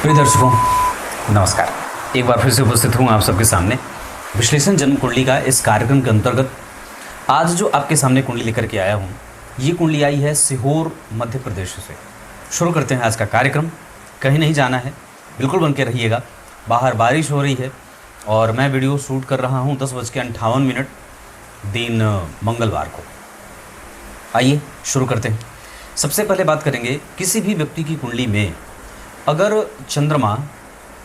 प्रिय दर्शकों, नमस्कार। एक बार फिर से उपस्थित हूँ आप सबके सामने विश्लेषण जन्म कुंडली का इस कार्यक्रम के अंतर्गत। आज जो आपके सामने कुंडली लेकर के आया हूँ, ये कुंडली आई है सीहोर मध्य प्रदेश से। शुरू करते हैं आज का कार्यक्रम। कहीं नहीं जाना है, बिल्कुल बन के रहिएगा। बाहर बारिश हो रही है और मैं वीडियो शूट कर रहा हूँ 10:58 दिन मंगलवार को। आइए शुरू करते हैं। सबसे पहले बात करेंगे, किसी भी व्यक्ति की कुंडली में अगर चंद्रमा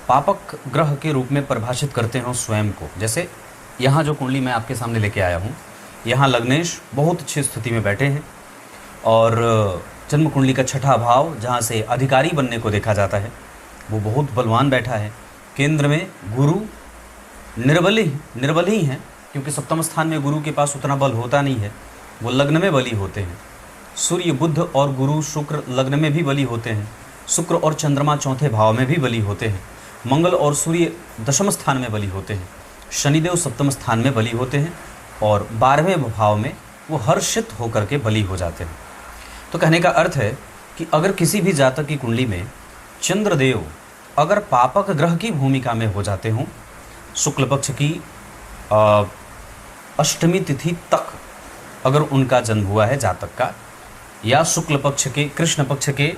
पापक ग्रह के रूप में परिभाषित करते हो स्वयं को, जैसे यहाँ जो कुंडली मैं आपके सामने लेके आया हूँ, यहाँ लग्नेश बहुत अच्छी स्थिति में बैठे हैं और जन्म कुंडली का छठा भाव जहाँ से अधिकारी बनने को देखा जाता है वो बहुत बलवान बैठा है। केंद्र में गुरु निर्बल ही हैं, क्योंकि सप्तम स्थान में गुरु के पास उतना बल होता नहीं है, वो लग्न में बली होते हैं। सूर्य बुध और गुरु शुक्र लग्न में भी बली होते हैं। शुक्र और चंद्रमा चौथे भाव में भी बली होते हैं। मंगल और सूर्य दशम स्थान में बली होते हैं। शनिदेव सप्तम स्थान में बली होते हैं और 12वें भाव में वो हर्षित होकर के बली हो जाते हैं। तो कहने का अर्थ है कि अगर किसी भी जातक की कुंडली में चंद्रदेव अगर पापक ग्रह की भूमिका में हो जाते हों, शुक्ल पक्ष की अष्टमी तिथि तक अगर उनका जन्म हुआ है जातक का, या शुक्ल पक्ष के कृष्ण पक्ष के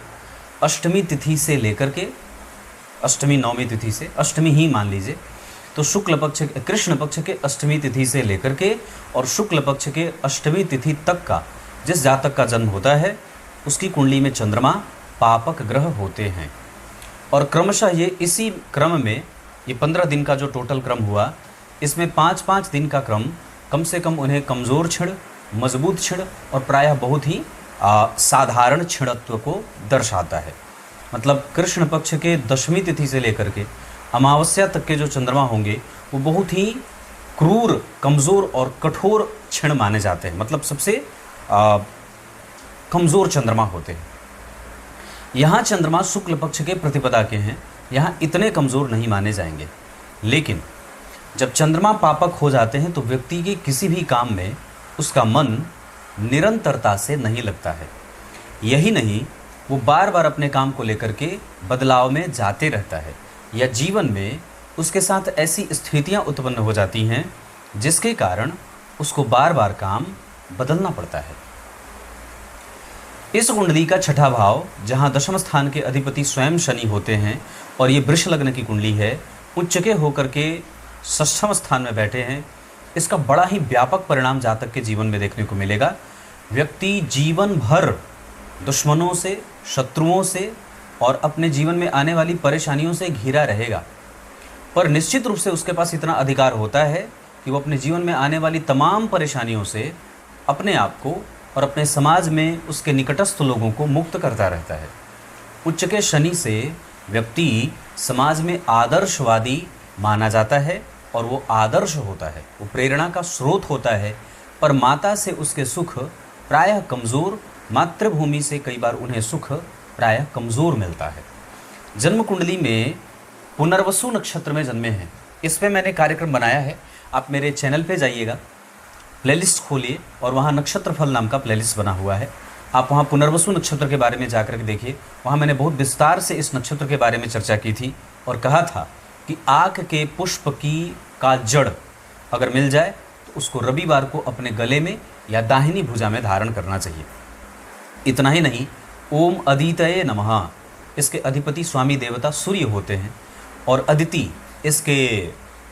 अष्टमी तिथि से लेकर के अष्टमी नवमी तिथि से, अष्टमी ही मान लीजिए, तो शुक्ल पक्ष कृष्ण पक्ष के अष्टमी तिथि से लेकर के और शुक्ल पक्ष के अष्टमी तिथि तक का जिस जातक का जन्म होता है, उसकी कुंडली में चंद्रमा पापक ग्रह होते हैं। और क्रमशः ये इसी क्रम में, ये 15 दिन का जो टोटल क्रम हुआ, इसमें 5-5 दिन का क्रम कम से कम उन्हें कमज़ोर क्षण, मजबूत क्षण और प्रायः बहुत ही साधारण क्षणत्व को दर्शाता है। मतलब कृष्ण पक्ष के दशमी तिथि से लेकर के अमावस्या तक के जो चंद्रमा होंगे वो बहुत ही क्रूर, कमज़ोर और कठोर क्षण माने जाते हैं। मतलब सबसे कमज़ोर चंद्रमा होते हैं। यहाँ चंद्रमा शुक्ल पक्ष के प्रतिपदा के हैं, यहाँ इतने कमज़ोर नहीं माने जाएंगे। लेकिन जब चंद्रमा पापक हो जाते हैं तो व्यक्ति के किसी भी काम में उसका मन निरंतरता से नहीं लगता है। यही नहीं, वो बार बार अपने काम को लेकर के बदलाव में जाते रहता है, या जीवन में उसके साथ ऐसी स्थितियां उत्पन्न हो जाती हैं जिसके कारण उसको बार बार काम बदलना पड़ता है। इस कुंडली का छठा भाव जहां दशम स्थान के अधिपति स्वयं शनि होते हैं और ये वृष लग्न की कुंडली है, उच्च के होकर के षष्ठम स्थान में बैठे हैं, इसका बड़ा ही व्यापक परिणाम जातक के जीवन में देखने को मिलेगा। व्यक्ति जीवन भर दुश्मनों से, शत्रुओं से और अपने जीवन में आने वाली परेशानियों से घिरा रहेगा, पर निश्चित रूप से उसके पास इतना अधिकार होता है कि वो अपने जीवन में आने वाली तमाम परेशानियों से अपने आप को और अपने समाज में उसके निकटस्थ लोगों को मुक्त करता रहता है। उच्च के शनि से व्यक्ति समाज में आदर्शवादी माना जाता है और वो आदर्श होता है, वो प्रेरणा का स्रोत होता है, पर माता से उसके सुख प्रायः कमज़ोर, मातृभूमि से कई बार उन्हें सुख प्रायः कमज़ोर मिलता है। जन्म कुंडली में पुनर्वसु नक्षत्र में जन्मे हैं, इस पे मैंने कार्यक्रम बनाया है। आप मेरे चैनल पे जाइएगा, प्लेलिस्ट खोलिए और वहाँ नक्षत्र फल नाम का प्लेलिस्ट बना हुआ है। आप वहाँ पुनर्वसु नक्षत्र के बारे में जाकर के देखिए। वहाँ मैंने बहुत विस्तार से इस नक्षत्र के बारे में चर्चा की थी और कहा था कि आक के पुष्प का जड़ अगर मिल जाए तो उसको रविवार को अपने गले में या दाहिनी भुजा में धारण करना चाहिए। इतना ही नहीं, ओम अदितये नमः, इसके अधिपति स्वामी देवता सूर्य होते हैं और अदिति इसके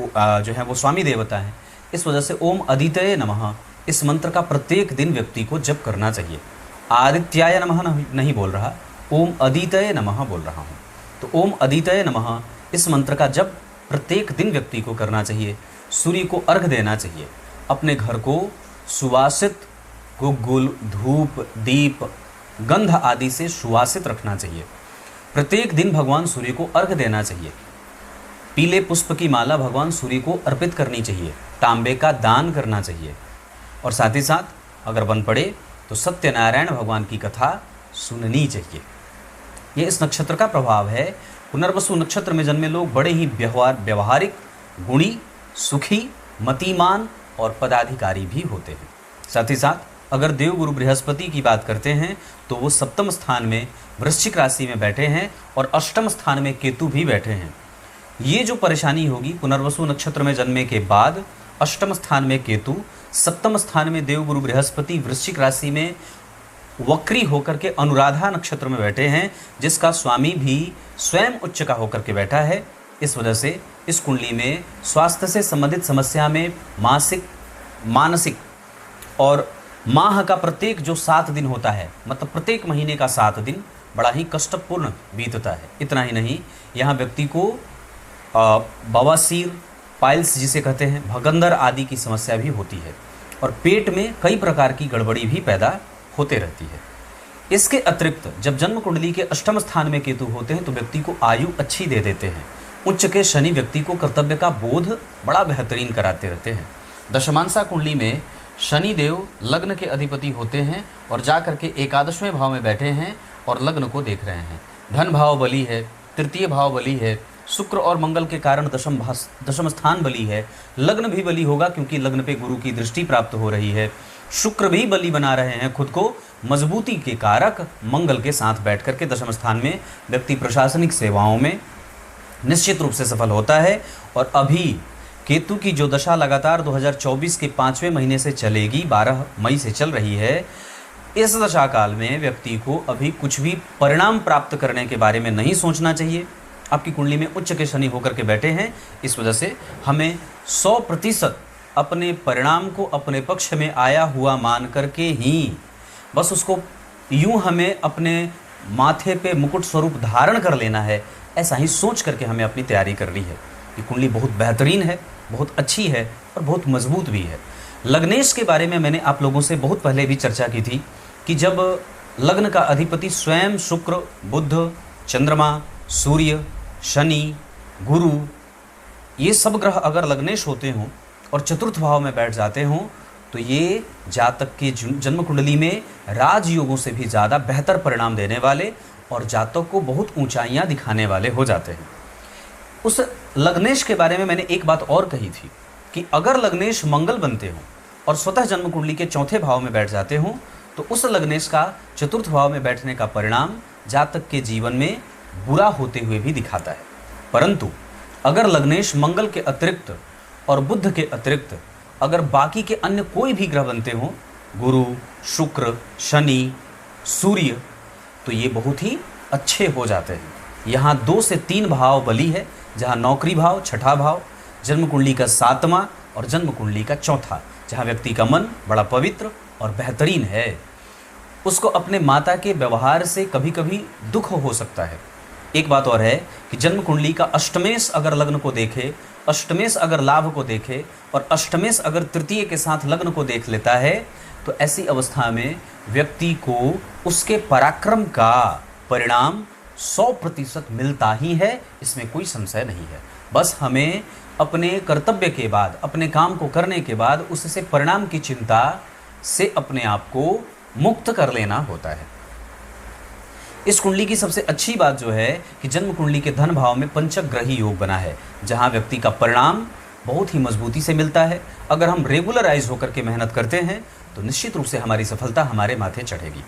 जो है वो स्वामी देवता हैं। इस वजह से ओम अदितये नमः इस मंत्र का प्रत्येक दिन व्यक्ति को जप करना चाहिए। आदित्याय नमः नहीं बोल रहा, ओम अदितये नमः बोल रहा हूँ। तो ओम अदितये नमः इस मंत्र का जप प्रत्येक दिन व्यक्ति को करना चाहिए। सूर्य को अर्घ देना चाहिए। अपने घर को सुवासित गुग्गुल, धूप, दीप, गंध आदि से सुवासित रखना चाहिए। प्रत्येक दिन भगवान सूर्य को अर्घ देना चाहिए। पीले पुष्प की माला भगवान सूर्य को अर्पित करनी चाहिए। तांबे का दान करना चाहिए और साथ ही साथ अगर बन पड़े तो सत्यनारायण भगवान की कथा सुननी चाहिए। ये इस नक्षत्र का प्रभाव है। पुनर्वसु नक्षत्र में जन्मे लोग बड़े ही व्यवहारिक, गुणी, सुखी, मतिमान और पदाधिकारी भी होते हैं। साथ ही साथ अगर देवगुरु बृहस्पति की बात करते हैं तो वो सप्तम स्थान में वृश्चिक राशि में बैठे हैं और अष्टम स्थान में केतु भी बैठे हैं। ये जो परेशानी होगी पुनर्वसु नक्षत्र में जन्मे के बाद, अष्टम स्थान में केतु, सप्तम स्थान में देवगुरु बृहस्पति वृश्चिक राशि में वक्री होकर के अनुराधा नक्षत्र में बैठे हैं, जिसका स्वामी भी स्वयं उच्च का होकर के बैठा है। इस वजह से इस कुंडली में स्वास्थ्य से संबंधित समस्या में मासिक, मानसिक और माह का प्रत्येक जो 7 दिन होता है, मतलब प्रत्येक महीने का 7 दिन बड़ा ही कष्टपूर्ण बीतता है। इतना ही नहीं, यहाँ व्यक्ति को बवासीर, पाइल्स जिसे कहते हैं, भगंदर आदि की समस्या भी होती है और पेट में कई प्रकार की गड़बड़ी भी पैदा होते रहती है। इसके अतिरिक्त जब जन्म कुंडली के अष्टम स्थान में केतु होते हैं तो व्यक्ति को आयु अच्छी दे देते हैं। उच्च के शनि व्यक्ति को कर्तव्य का बोध बड़ा बेहतरीन कराते रहते हैं। दशमांसा कुंडली में शनि देव लग्न के अधिपति होते हैं और जा करके एकादशवें भाव में बैठे हैं और लग्न को देख रहे हैं। धन भाव बली है, तृतीय भाव बली है, शुक्र और मंगल के कारण दशम स्थान बली है, लग्न भी बली होगा क्योंकि लग्न पे गुरु की दृष्टि प्राप्त हो रही है। शुक्र भी बली बना रहे हैं खुद को, मजबूती के कारक मंगल के साथ बैठ करके दशम स्थान में व्यक्ति प्रशासनिक सेवाओं में निश्चित रूप से सफल होता है। और अभी केतु की जो दशा लगातार 2024 के 5वें महीने से चलेगी, 12 मई से चल रही है, इस दशा काल में व्यक्ति को अभी कुछ भी परिणाम प्राप्त करने के बारे में नहीं सोचना चाहिए। आपकी कुंडली में उच्च के शनि होकर के बैठे हैं, इस वजह से हमें 100% अपने परिणाम को अपने पक्ष में आया हुआ मान करके ही बस उसको यूं हमें अपने माथे पे मुकुट स्वरूप धारण कर लेना है, ऐसा ही सोच करके हमें अपनी तैयारी करनी है। ये कुंडली बहुत बेहतरीन है, बहुत अच्छी है और बहुत मजबूत भी है। लग्नेश के बारे में मैंने आप लोगों से बहुत पहले भी चर्चा की थी कि जब लग्न का अधिपति स्वयं शुक्र, बुध, चंद्रमा, सूर्य, शनि, गुरु, ये सब ग्रह अगर लग्नेश होते हों और चतुर्थ भाव में बैठ जाते हों तो ये जातक की जन्म कुंडली में राजयोगों से भी ज़्यादा बेहतर परिणाम देने वाले और जातक को बहुत ऊंचाइयां दिखाने वाले हो जाते हैं। उस लग्नेश के बारे में मैंने एक बात और कही थी कि अगर लग्नेश मंगल बनते हों और स्वतः जन्म कुंडली के चौथे भाव में बैठ जाते हों तो उस लग्नेश का चतुर्थ भाव में बैठने का परिणाम जातक के जीवन में बुरा होते हुए भी दिखाता है। परंतु अगर लग्नेश मंगल के अतिरिक्त और बुध के अतिरिक्त अगर बाकी के अन्य कोई भी ग्रह बनते हों, गुरु, शुक्र, शनि, सूर्य, तो ये बहुत ही अच्छे हो जाते हैं। यहाँ 2 से 3 भाव बली है, जहाँ नौकरी भाव छठा भाव, जन्म कुंडली का 7वां और जन्म कुंडली का 4था, जहाँ व्यक्ति का मन बड़ा पवित्र और बेहतरीन है। उसको अपने माता के व्यवहार से कभी कभी दुख हो सकता है। एक बात और है कि जन्म कुंडली का अष्टमेश अगर लग्न को देखे, अष्टमेश अगर लाभ को देखे और अष्टमेश अगर तृतीय के साथ लग्न को देख लेता है तो ऐसी अवस्था में व्यक्ति को उसके पराक्रम का परिणाम 100% मिलता ही है, इसमें कोई संशय नहीं है। बस हमें अपने कर्तव्य के बाद, अपने काम को करने के बाद उससे परिणाम की चिंता से अपने आप को मुक्त कर लेना होता है। इस कुंडली की सबसे अच्छी बात जो है कि जन्म कुंडली के धन भाव में पंचग्रही योग बना है, जहां व्यक्ति का परिणाम बहुत ही मजबूती से मिलता है। अगर हम रेगुलराइज होकर के मेहनत करते हैं तो निश्चित रूप से हमारी सफलता हमारे माथे चढ़ेगी।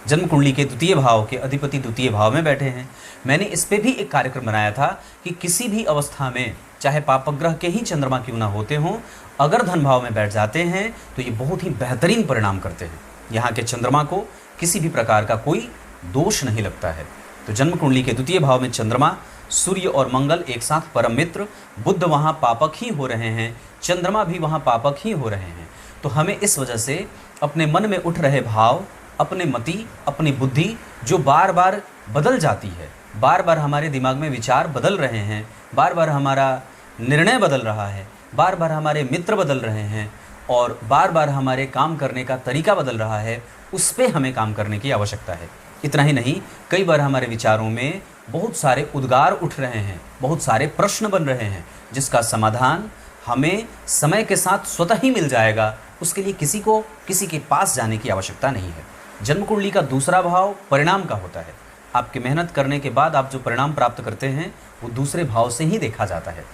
जन्म कुंडली के द्वितीय भाव के अधिपति द्वितीय भाव में बैठे हैं। मैंने इस पे भी एक कार्यक्रम बनाया था कि किसी भी अवस्था में चाहे पापग्रह के ही चंद्रमा क्यों ना होते हों, अगर धन भाव में बैठ जाते हैं तो ये बहुत ही बेहतरीन परिणाम करते हैं। यहाँ के चंद्रमा को किसी भी प्रकार का कोई दोष नहीं लगता है। तो जन्म कुंडली के द्वितीय भाव में चंद्रमा, सूर्य और मंगल एक साथ परम मित्र, बुध वहाँ पापक ही हो रहे हैं, चंद्रमा भी वहाँ पापक ही हो रहे हैं। तो हमें इस वजह से अपने मन में उठ रहे भाव, अपने मति, अपनी बुद्धि जो बार बार बदल जाती है, बार बार हमारे दिमाग में विचार बदल रहे हैं, बार बार हमारा निर्णय बदल रहा है, बार बार हमारे मित्र बदल रहे हैं और बार बार हमारे काम करने का तरीका बदल रहा है, उस पर हमें काम करने की आवश्यकता है। इतना ही नहीं, कई बार हमारे विचारों में बहुत सारे उद्गार उठ रहे हैं, बहुत सारे प्रश्न बन रहे हैं, जिसका समाधान हमें समय के साथ स्वतः ही मिल जाएगा। उसके लिए किसी के पास जाने की आवश्यकता नहीं है। जन्म कुंडली का दूसरा भाव परिणाम का होता है। आपकी मेहनत करने के बाद आप जो परिणाम प्राप्त करते हैं वो दूसरे भाव से ही देखा जाता है।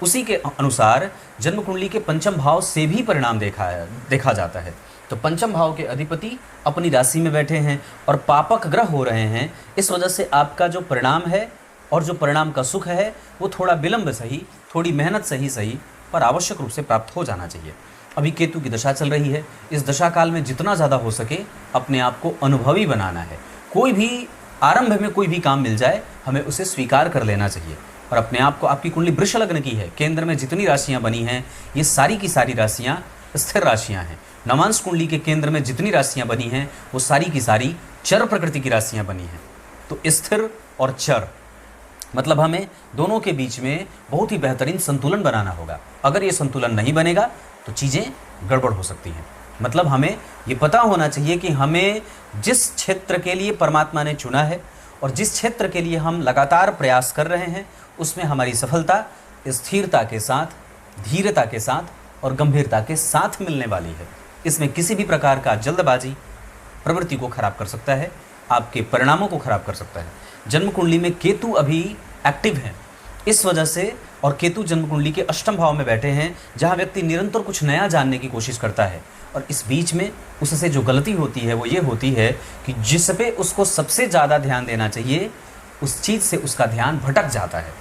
उसी के अनुसार जन्म कुंडली के पंचम भाव से भी परिणाम देखा जाता है। तो पंचम भाव के अधिपति अपनी राशि में बैठे हैं और पापक ग्रह हो रहे हैं। इस वजह से आपका जो परिणाम है और जो परिणाम का सुख है वो थोड़ा विलंब सही, थोड़ी मेहनत सही पर आवश्यक रूप से प्राप्त हो जाना चाहिए। अभी केतु की दशा चल रही है, इस दशा काल में जितना ज़्यादा हो सके अपने आप को अनुभवी बनाना है। कोई भी आरंभ में कोई भी काम मिल जाए हमें उसे स्वीकार कर लेना चाहिए और अपने आप को, आपकी कुंडली वृष लग्न की है, केंद्र में जितनी राशियाँ बनी हैं ये सारी की सारी राशियाँ स्थिर राशियाँ हैं। नवांश कुंडली के केंद्र में जितनी राशियाँ बनी हैं वो सारी की सारी चर प्रकृति की राशियाँ बनी हैं। तो स्थिर और चर मतलब हमें दोनों के बीच में बहुत ही बेहतरीन संतुलन बनाना होगा। अगर ये संतुलन नहीं बनेगा तो चीज़ें गड़बड़ हो सकती हैं। मतलब हमें ये पता होना चाहिए कि हमें जिस क्षेत्र के लिए परमात्मा ने चुना है और जिस क्षेत्र के लिए हम लगातार प्रयास कर रहे हैं उसमें हमारी सफलता स्थिरता के साथ, धीरता के साथ और गंभीरता के साथ मिलने वाली है। इसमें किसी भी प्रकार का जल्दबाजी प्रवृत्ति को खराब कर सकता है, आपके परिणामों को खराब कर सकता है। जन्म कुंडली में केतु अभी एक्टिव है, इस वजह से, और केतु जन्म कुंडली के अष्टम भाव में बैठे हैं जहां व्यक्ति निरंतर कुछ नया जानने की कोशिश करता है और इस बीच में उससे जो गलती होती है वो ये होती है कि जिस पे उसको सबसे ज़्यादा ध्यान देना चाहिए उस चीज़ से उसका ध्यान भटक जाता है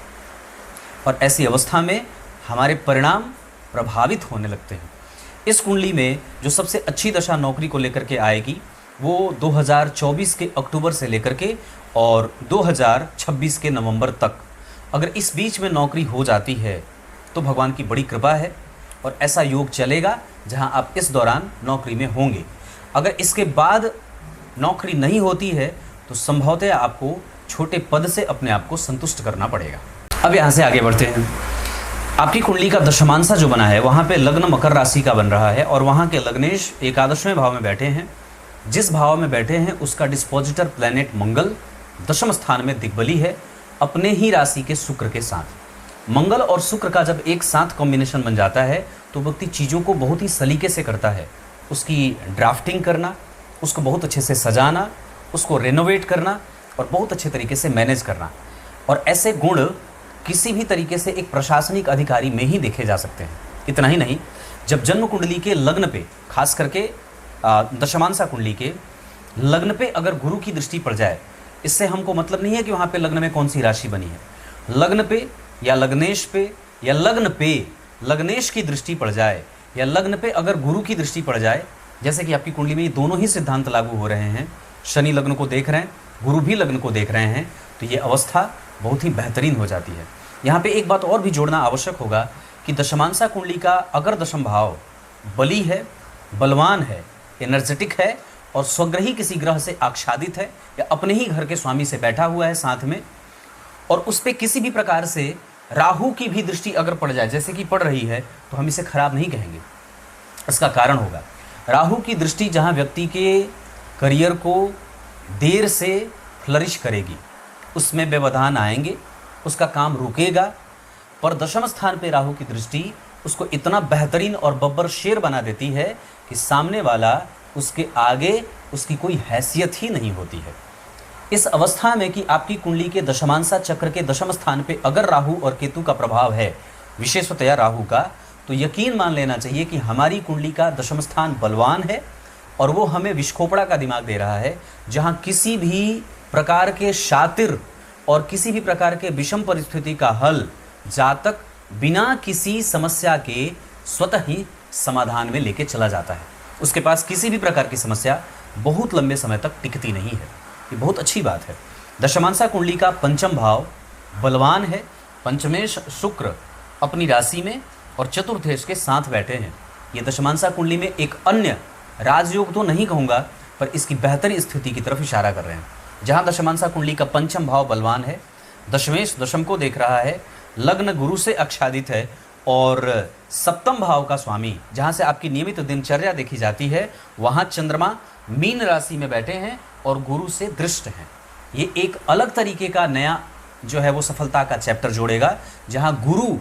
और ऐसी अवस्था में हमारे परिणाम प्रभावित होने लगते हैं। इस कुंडली में जो सबसे अच्छी दशा नौकरी को लेकर के आएगी वो 2024 के अक्टूबर से लेकर के और 2026 के नवंबर तक। अगर इस बीच में नौकरी हो जाती है तो भगवान की बड़ी कृपा है और ऐसा योग चलेगा जहां आप इस दौरान नौकरी में होंगे। अगर इसके बाद नौकरी नहीं होती है तो संभवतः आपको छोटे पद से अपने आप को संतुष्ट करना पड़ेगा। अब यहाँ से आगे बढ़ते हैं। आपकी कुंडली का दशमांसा जो बना है वहाँ पे लग्न मकर राशि का बन रहा है और वहाँ के लग्नेश एकादशवें भाव में बैठे हैं। जिस भाव में बैठे हैं उसका डिस्पोजिटर प्लैनेट मंगल दशम स्थान में दिग्बली है अपने ही राशि के शुक्र के साथ। मंगल और शुक्र का जब एक साथ कॉम्बिनेशन बन जाता है तो व्यक्ति चीज़ों को बहुत ही सलीके से करता है। उसकी ड्राफ्टिंग करना, उसको बहुत अच्छे से सजाना, उसको रेनोवेट करना और बहुत अच्छे तरीके से मैनेज करना, और ऐसे गुण किसी भी तरीके से एक प्रशासनिक अधिकारी में ही देखे जा सकते हैं। इतना ही नहीं, जब जन्म कुंडली के लग्न पे, खास करके दशमांसा कुंडली के लग्न पे अगर गुरु की दृष्टि पड़ जाए, इससे हमको मतलब नहीं है कि वहाँ पे लग्न में कौन सी राशि बनी है, लग्न पे या लग्नेश पे या लग्न पे लग्नेश की दृष्टि पड़ जाए या लग्न पे अगर गुरु की दृष्टि पड़ जाए, जैसे कि आपकी कुंडली में ये दोनों ही सिद्धांत लागू हो रहे हैं, शनि लग्न को देख रहे हैं, गुरु भी लग्न को देख रहे हैं, तो ये अवस्था बहुत ही बेहतरीन हो जाती है। यहाँ पे एक बात और भी जोड़ना आवश्यक होगा कि दशमांसा कुंडली का अगर दशम भाव बली है, बलवान है, एनर्जेटिक है और स्वग्रही किसी ग्रह से आच्छादित है या अपने ही घर के स्वामी से बैठा हुआ है साथ में, और उस पर किसी भी प्रकार से राहु की भी दृष्टि अगर पड़ जाए, जैसे कि पड़ रही है, तो हम इसे खराब नहीं कहेंगे। इसका कारण होगा राहु की दृष्टि जहाँ व्यक्ति के करियर को देर से फ्लरिश करेगी, उसमें व्यवधान आएंगे, उसका काम रुकेगा। पर दशम स्थान पे राहु की दृष्टि उसको इतना बेहतरीन और बब्बर शेर बना देती है कि सामने वाला उसके आगे उसकी कोई हैसियत ही नहीं होती है। इस अवस्था में कि आपकी कुंडली के दशमांसा चक्र के दशम स्थान पे अगर राहु और केतु का प्रभाव है, विशेषतया राहु का, तो यकीन मान लेना चाहिए कि हमारी कुंडली का दशम स्थान बलवान है और वो हमें विस्फोपड़ा का दिमाग दे रहा है, जहाँ किसी भी प्रकार के शातिर और किसी भी प्रकार के विषम परिस्थिति का हल जातक बिना किसी समस्या के स्वतः ही समाधान में लेके चला जाता है। उसके पास किसी भी प्रकार की समस्या बहुत लंबे समय तक टिकती नहीं है। ये बहुत अच्छी बात है। दशमांसा कुंडली का पंचम भाव बलवान है, पंचमेश शुक्र अपनी राशि में और चतुर्थेश के साथ बैठे हैं। ये दशमांसा कुंडली में एक अन्य राजयोग तो नहीं कहूँगा, पर इसकी बेहतर स्थिति की तरफ इशारा कर रहे हैं। जहाँ दशमांसा कुंडली का पंचम भाव बलवान है, दशमेश दशम को देख रहा है, लग्न गुरु से आच्छादित है और सप्तम भाव का स्वामी जहाँ से आपकी नियमित दिनचर्या देखी जाती है, वहाँ चंद्रमा मीन राशि में बैठे हैं और गुरु से दृष्ट हैं। ये एक अलग तरीके का नया जो है वो सफलता का चैप्टर जोड़ेगा, जहाँ गुरु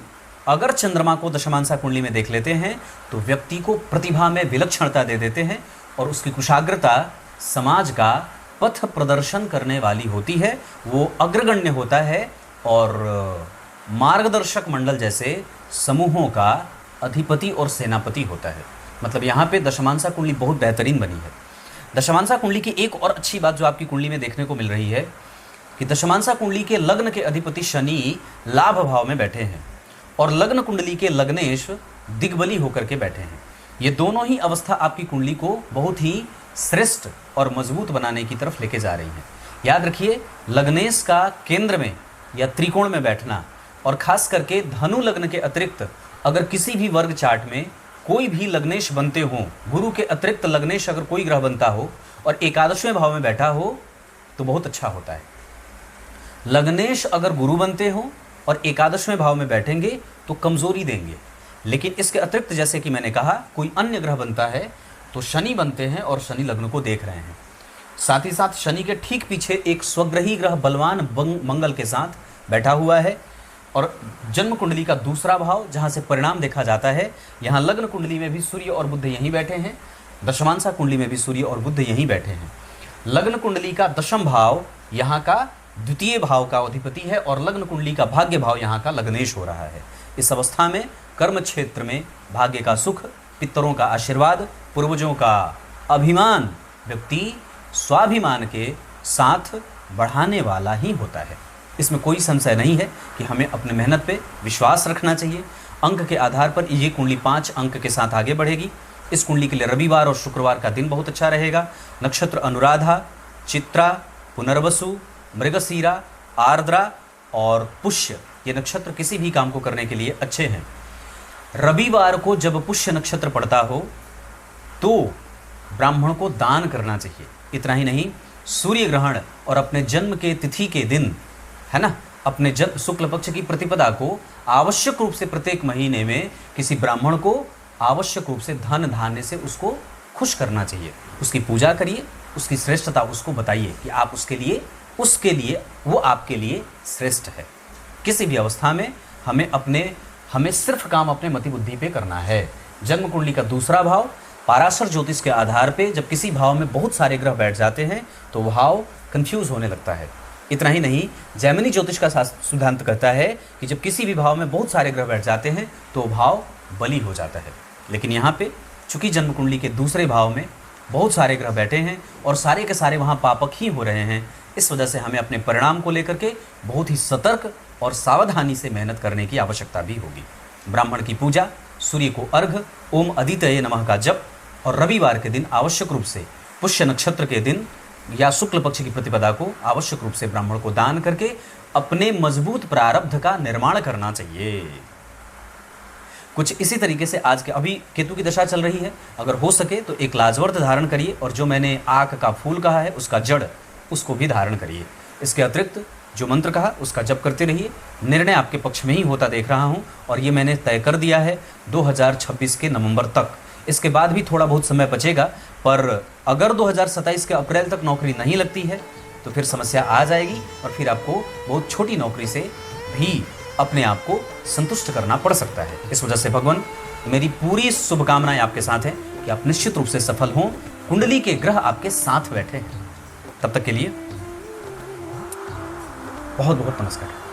अगर चंद्रमा को दशमांसा कुंडली में देख लेते हैं तो व्यक्ति को प्रतिभा में विलक्षणता दे देते हैं और उसकी कुशाग्रता समाज का पथ प्रदर्शन करने वाली होती है। वो अग्रगण्य होता है और मार्गदर्शक मंडल जैसे समूहों का अधिपति और सेनापति होता है। मतलब यहाँ पे दशमांसा कुंडली बहुत बेहतरीन बनी है। दशमांसा कुंडली की एक और अच्छी बात जो आपकी कुंडली में देखने को मिल रही है कि दशमांसा कुंडली के लग्न के अधिपति शनि लाभ भाव में बैठे हैं और लग्न कुंडली के लग्नेश दिग्बली होकर के बैठे हैं। ये दोनों ही अवस्था आपकी कुंडली को बहुत ही श्रेष्ठ और मजबूत बनाने की तरफ लेके जा रही हैं। याद रखिए, लग्नेश का केंद्र में या त्रिकोण में बैठना और खास करके धनु लग्न के अतिरिक्त अगर किसी भी वर्ग चार्ट में कोई भी लग्नेश बनते हों, गुरु के अतिरिक्त लग्नेश अगर कोई ग्रह बनता हो और एकादशवें भाव में बैठा हो तो बहुत अच्छा होता है। लग्नेश अगर गुरु बनते हो और एकादशवें भाव में बैठेंगे तो कमजोरी देंगे, लेकिन इसके अतिरिक्त जैसे कि मैंने कहा कोई अन्य ग्रह बनता है तो शनि बनते हैं और शनि लग्न को देख रहे हैं। साथ ही साथ शनि के ठीक पीछे एक स्वग्रही ग्रह बलवान मंगल के साथ बैठा हुआ है और जन्म कुंडली का दूसरा भाव जहाँ से परिणाम देखा जाता है, यहाँ लग्न कुंडली में भी सूर्य और बुध यहीं बैठे हैं, दशमांसा कुंडली में भी सूर्य और बुध यहीं बैठे हैं। लग्न कुंडली का दशम भाव यहाँ का द्वितीय भाव का अधिपति है और लग्न कुंडली का भाग्य भाव यहाँ का लग्नेश हो रहा है। इस अवस्था में कर्म क्षेत्र में भाग्य का सुख, पितरों का आशीर्वाद, पूर्वजों का अभिमान व्यक्ति स्वाभिमान के साथ बढ़ाने वाला ही होता है। इसमें कोई संशय नहीं है कि हमें अपने मेहनत पे विश्वास रखना चाहिए। अंक के आधार पर ये कुंडली 5 अंक के साथ आगे बढ़ेगी। इस कुंडली के लिए रविवार और शुक्रवार का दिन बहुत अच्छा रहेगा। नक्षत्र अनुराधा, चित्रा, पुनर्वसु, मृगशीरा, आर्द्रा और पुष्य, ये नक्षत्र किसी भी काम को करने के लिए अच्छे हैं। रविवार को जब पुष्य नक्षत्र पड़ता हो तो ब्राह्मण को दान करना चाहिए। इतना ही नहीं, सूर्य ग्रहण और अपने जन्म के तिथि के दिन है ना, अपने जन्म शुक्ल पक्ष की प्रतिपदा को आवश्यक रूप से प्रत्येक महीने में किसी ब्राह्मण को आवश्यक रूप से धन धान्य से उसको खुश करना चाहिए। उसकी पूजा करिए, उसकी श्रेष्ठता उसको बताइए कि आप उसके लिए वो आपके लिए श्रेष्ठ है। किसी भी अवस्था में हमें सिर्फ काम अपने मति बुद्धि पे करना है। जन्म कुंडली का दूसरा भाव पाराशर ज्योतिष के आधार पे जब किसी भाव में बहुत सारे ग्रह बैठ जाते हैं तो भाव कंफ्यूज होने लगता है। इतना ही नहीं, जैमिनी ज्योतिष का सिद्धांत कहता है कि जब किसी भी भाव में बहुत सारे ग्रह बैठ जाते हैं तो भाव बली हो जाता है। लेकिन यहाँ पे चूंकि जन्म कुंडली के दूसरे भाव में बहुत सारे ग्रह बैठे हैं और सारे के सारे वहाँ पापक ही हो रहे हैं, इस वजह से हमें अपने परिणाम को लेकर के बहुत ही सतर्क और सावधानी से मेहनत करने की आवश्यकता भी होगी। ब्राह्मण की पूजा, सूर्य को अर्घ, ओम अदितये नमः का जप और रविवार के दिन आवश्यक रूप से पुष्य नक्षत्र के दिन या शुक्ल पक्ष की प्रतिपदा को आवश्यक रूप से ब्राह्मण को दान करके अपने मजबूत प्रारब्ध का निर्माण करना चाहिए। कुछ इसी तरीके से आज के अभी केतु की दशा चल रही है, अगर हो सके तो एक लाजवर्त धारण करिए और जो मैंने आक का फूल कहा है उसका जड़ उसको भी धारण करिए। इसके अतिरिक्त जो मंत्र कहा उसका जप करते रहिए। निर्णय आपके पक्ष में ही होता देख रहा हूँ और ये मैंने तय कर दिया है 2026 के नवंबर तक। इसके बाद भी थोड़ा बहुत समय बचेगा, पर अगर 2027 के अप्रैल तक नौकरी नहीं लगती है तो फिर समस्या आ जाएगी और फिर आपको बहुत छोटी नौकरी से भी अपने आप को संतुष्ट करना पड़ सकता है। इस वजह से भगवान मेरी पूरी शुभकामनाएं आपके साथ हैं कि आप निश्चित रूप से सफल हों। कुंडली के ग्रह आपके साथ बैठे हैं। तब तक के लिए बहुत बहुत नमस्कार।